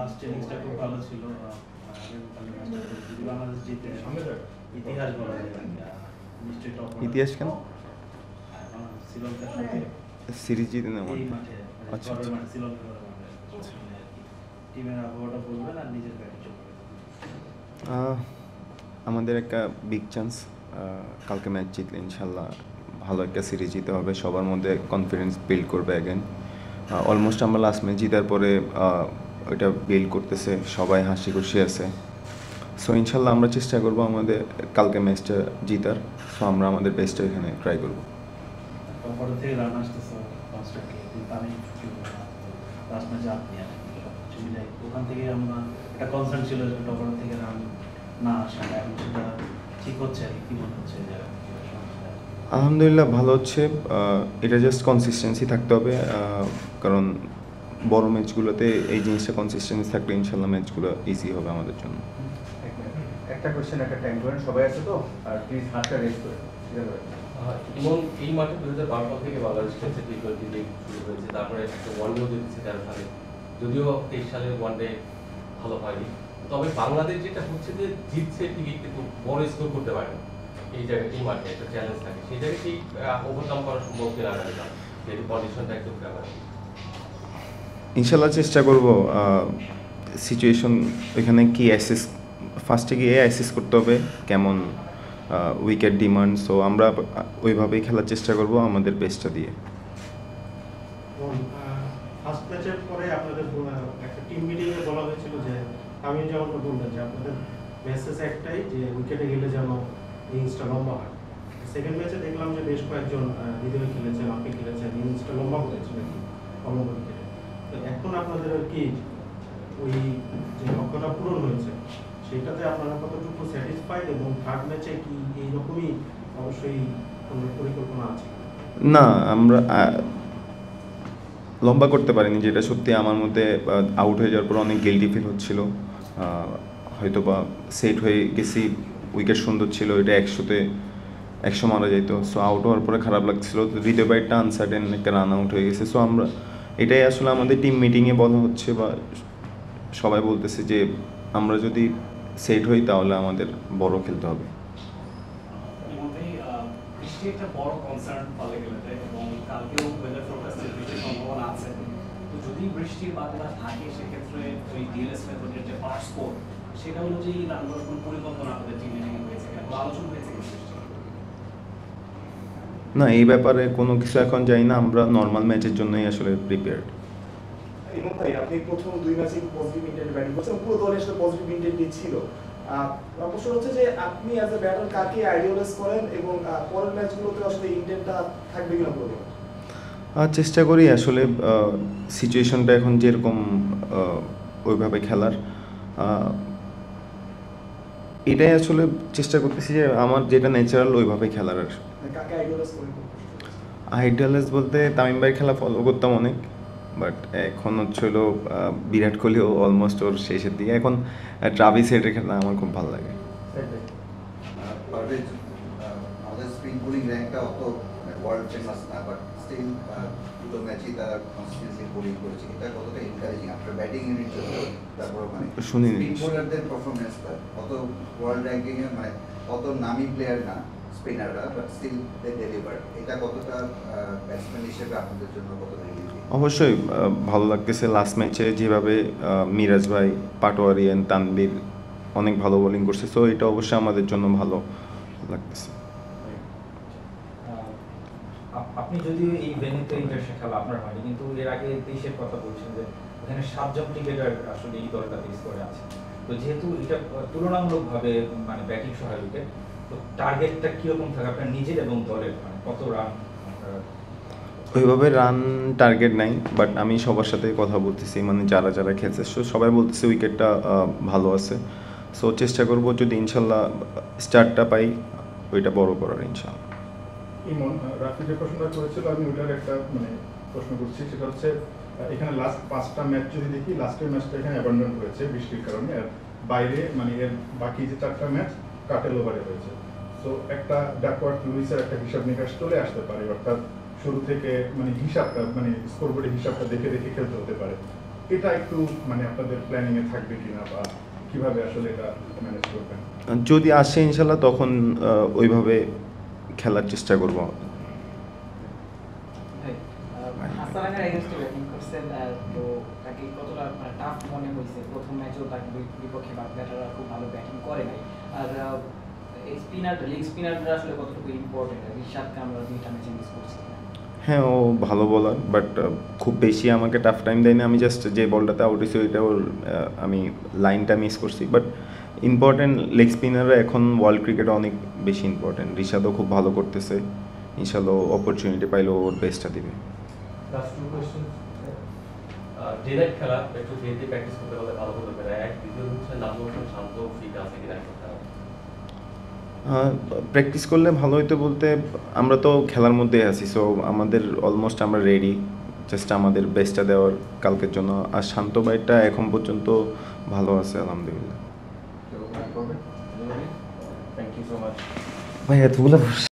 Last ইনিংসটা খুব ভালো ছিল। যদি বাংলাদেশ জিতে ইতিহাস বলা যায় নিশ্চয়ই টপ ইতিহাস কেন? শ্রীলঙ্কার সাথে সিরিজ জিতে না এই মাঠে আচ্ছা শ্রীলঙ্কার মাঠে টিমের আবহাওয়াটা বলবেন আর নিজের ব্যাটে চলবে। আমাদের একটা বিগ চান্স, কালকে ম্যাচ জিতলে ইনশাল্লাহ ভালো একটা সিরিজ জিতে হবে, সবার মধ্যে কনফিডেন্স বিল্ড করবে অ্যাগেন। অলমোস্ট আমরা লাস্ট ম্যাচ জিতার পরে ওইটা বিল্ড করতেছে, সবাই হাসি খুশি আছে। সো ইনশাল্লাহ আমরা চেষ্টা করবো আমাদের কালকে ম্যাচটা জিতার। সো আমরা আমাদের বেস্টটা এখানে ট্রাই করবো। টপার থেকে রান আসতেছে লাস্ট ম্যাচে আপনি ওখান থেকে আমরা একটা কনসার্ন ছিল যে টপার থেকে রান না আসা, এখন সেটা ঠিক হচ্ছে আর কি মনে হচ্ছে? আলহামদুলিল্লাহ ভালো হচ্ছে। এটা জাস্ট কনসিস্টেন্সি থাকতে হবে, কারণ বড় ম্যাচগুলোতে এই জিনিসটা কনসিস্টেন্সি থাকলে ইনশাল্লাহ ম্যাচগুলো ইজি হবে আমাদের জন্য। একটা কোশ্চেন একটা টাইম করেন, সবাই আছে তো, আর প্লিজ হাতটা রেজ করে এবং এই মাঠে 2012 সাল থেকে বাংলাদেশ টেস্টে টি-20 লিগ শুরু হয়েছে, তারপরে একটা ওয়ানডেও জিতেছে 13 সালে, যদিও 23 সালের ওয়ানডে ভালো হয়নি। তবে বাংলাদেশ যেটা হচ্ছে যে জিতছে ঠিকই, কিন্তু বড় স্কোর করতে পারে না। এই জায়গায় এই মাঠে একটা চ্যালেঞ্জ থাকে, সেই জায়গায় সেই ওভারকাম করা সম্ভব কিনা আগামী কাল, যেহেতু কন্ডিশনটা একটু খারাপ। ইনশাল্লাহ চেষ্টা করব। সিচুয়েশন এখানে কি অ্যাসেস, ফার্স্টে গিয়ে অ্যাসেস করতে হবে কেমন উইকেট ডিমান্ড। সো আমরা ওইভাবেই খেলার চেষ্টা করব আমাদের বেস্টটা দিয়ে। ফার্স্ট ম্যাচের পরে আপনাদের একটা টিম মিটিংয়ে বলা হয়েছিল যে আমি যেমনটা বললেন যে আপনাদের মেসেজ একটাই যে উইকেটে গেলে যেন ইনিংসটা লম্বা হয়। সেকেন্ড ম্যাচে দেখলাম যে বেশ কয়েকজন হৃদয় খেলেছেন, আপনি খেলেছেন, ইনিংসটা লম্বা হয়েছিল আর কি কম উইকেটে। তো এখন আপনাদের কি ওই যে লক্ষ্যটা পূরণ হয়েছে সেটাতে আপনারা কতটুকু স্যাটিসফাইড, এবং থার্ড ম্যাচে কি এইরকমই অবশ্যই কোনো পরিকল্পনা আছে? না, আমরা লম্বা করতে পারিনি, যেটা সত্যি আমার মধ্যে আউট হয়ে যাওয়ার পর অনেক গিল্টি ফিল হচ্ছিল। হয়তো বা সেট হয়ে গেছি, উইকেট সুন্দর ছিল, এটা 100 মারা যেত। সো আউট হওয়ার পরে খারাপ লাগছিল, দ্বিতীয় ব্যাটটা আনসার্টেন একটা রান আউট হয়ে গেছে। সো আমরা এটাই আসলে আমাদের টিম মিটিংয়ে বলা হচ্ছে বা সবাই বলতেছে যে আমরা যদি সেট হই তাহলে আমাদের বড় খেলতে হবে। বৃষ্টি একটা বড় কনসার্ন পালে গেলেতে, এবং কালকেও ওয়েদার ফোরকাস্টে বৃষ্টির সম্ভাবনা আছে। তো যদি বৃষ্টির বাদলা থাকে সেক্ষেত্রে ওই ডিএলএস মেথডের যে পার স্কোর, সেটা অনুযায়ী রান করার কোনো পরিকল্পনা আমাদের টিমে হয়েছে কিনা, আলোচনা হয়েছে কিনা? না, এই ব্যাপারে কোনো কিছু এখন যাই না, আমরা নর্মাল ম্যাচের জন্যই আসলে প্রিপেয়ার্ড। এবং ভাই আপনি প্রথম দুই ম্যাচে পজিটিভ ইন্টেন্ট ব্যাটিং করছেন, পুরো দলের সাথে পজিটিভ ইন্টেন্টই ছিল। প্রশ্ন হচ্ছে যে আপনি অ্যাজ এ ব্যাটার কাকে আইডিয়ালাইজ করেন, এবং পরের ম্যাচগুলোতে আসলে ইন্টেন্টটা থাকবে কিনা বলবেন? চেষ্টা করি আসলে সিচুয়েশনটা এখন যেরকম ওইভাবে খেলার, এটাই আসলে চেষ্টা করতেছি যে আমার যেটা ন্যাচারাল ওইভাবে খেলার। আর কাকে আইডিয়ালাইজ করেন? আইডিয়ালাইজ বলতে তামিম ভাইয়ের খেলা ফলো করতাম অনেক, বাট এখন হচ্ছে হলো বিরাট কোহলিও অলমোস্ট ওর শেষের দিকে, এখন ট্রাভিস হেডের খেলা আমার খুব ভালো লাগে। আমাদের স্পিন বোলিং র্যাঙ্কটা অত ওয়ার্ল্ড ফেমাস না, বাট স্টিল দুটো ম্যাচই তারা কনসিস্টেন্সি বোলিং করেছে, এটা কতটা এনকারেজিং আফটার ব্যাটিং ইউনিট চলছে। তারপর মানে শুনিনি স্পিন বোলারদের পারফরমেন্সটা অত ওয়ার্ল্ড র্যাঙ্কিংয়ে মানে অত নামি প্লেয়ার না স্পিনাররা, বাট স্টিল দে ডেলিভার। এটা কতটা ব্যাটসম্যান হিসেবে আপনাদের জন্য কতটা রিলিভিং? অবশ্যই ভালো লাগতেছে। লাস্ট ম্যাচে যেভাবে মিরাজ ভাই, পাটোয়ারি অ্যান্ড তানবীর অনেক ভালো বোলিং করছে, সো এটা অবশ্যই আমাদের জন্য ভালো লাগতেছে। আপনি যদিও এই ভেন্যুতে ইন্টারন্যাশনাল খেলা আপনার হয়নি, কিন্তু এর আগে 23-এর কথা বলছেন যে এখানে 7 জন ক্রিকেটার আসলে এই দলটাতে স্কোরে আছে। তো যেহেতু এটা তুলনামূলকভাবে মানে ব্যাটিং সহায় উইকেট, তো টার্গেটটা কীরকম থাকে আপনার নিজের এবং দলের, মানে কত রান? ওইভাবে রান টার্গেট নাই, বাট আমি সবার সাথে কথা বলতেছি, মানে যারা যারা খেলছে সবাই বলতেছে উইকেটটা ভালো আছে। সো চেষ্টা করব যদি ইনশাল্লাহ স্টার্টটা পাই ওইটা বড় করার ইনশাল্লাহ। ইমন রাফি যে প্রশ্নটা করেছিল, আমি ওইটার একটা মানে প্রশ্ন করছি, সেটা হচ্ছে এখানে লাস্ট 5টা ম্যাচ যদি দেখি, লাস্টের ম্যাচটা এখানে অ্যাবান্ডন হয়েছে বৃষ্টির কারণে, আর বাইরে মানে এর বাকি যে 4টা ম্যাচ কাটেল ওভারে হয়েছে। সো একটা ডাকওয়ার্থ লুইসের একটা হিসাব নিকাশ চলে আসতে পারে, অর্থাৎ শুরু থেকে মানে হিসাবটা মানে স্কোরবোর্ডের হিসাবটা দেখে দেখে খেলতে হতে পারে। এটা একটু মানে আপনাদের প্ল্যানিং এ থাকবে কিনা বা কিভাবে আসলে এটা ম্যানেজ করবেন? যদি আসে ইনশাল্লাহ তখন ওইভাবে খেলার চেষ্টা করব। হাসানের এগেইনস্টে ব্যাটিং করছেন, তো তাকে কতটা টাফ মনে হয়েছে? প্রথম ম্যাচেও তার বিপক্ষে ব্যাটাররা খুব ভালো ব্যাটিং করে নাই, আর স্পিনার লেগ স্পিনাররা আসলে কতটুকু ইম্পর্টেন্ট? রিশাদকে আমরা দুইটা ম্যাচে মিস করছি। হ্যাঁ, ও ভালো বলার, বাট খুব বেশি আমাকে টাফ টাইম দেয়নি। আমি জাস্ট যে বলটাতে আউট হয়েছি ওইটা ওর আমি লাইনটা মিস করছি। বাট ইম্পর্টেন্ট লেগ স্পিনাররা এখন ওয়ার্ল্ড ক্রিকেটে অনেক বেশি ইম্পর্টেন্ট। রিশাদও খুব ভালো করতেছে, ইনশাল্লাহ অপরচুনিটি পাইলে ওর বেস্টটা দিবে। Last two question, day night খেলা একটু ডেতে প্র্যাকটিস করতে হলে ভালো হতে পারে। এক দ্বিতীয় হচ্ছে নাজমুল হোসেন শান্ত ফিট আছে কিনা একটা খেলা। প্র্যাকটিস করলে ভালো হইতো বলতে, আমরা তো খেলার মধ্যে আছি, সো আমাদের অলমোস্ট আমরা রেডি, জাস্ট আমাদের বেস্টটা দেওয়ার কালকের জন্য। আর শান্ত ভাইটা এখন পর্যন্ত ভালো আছে আলহামদুলিল্লাহ। থ্যাংক ইউ সো মাচ ভাই এতগুলো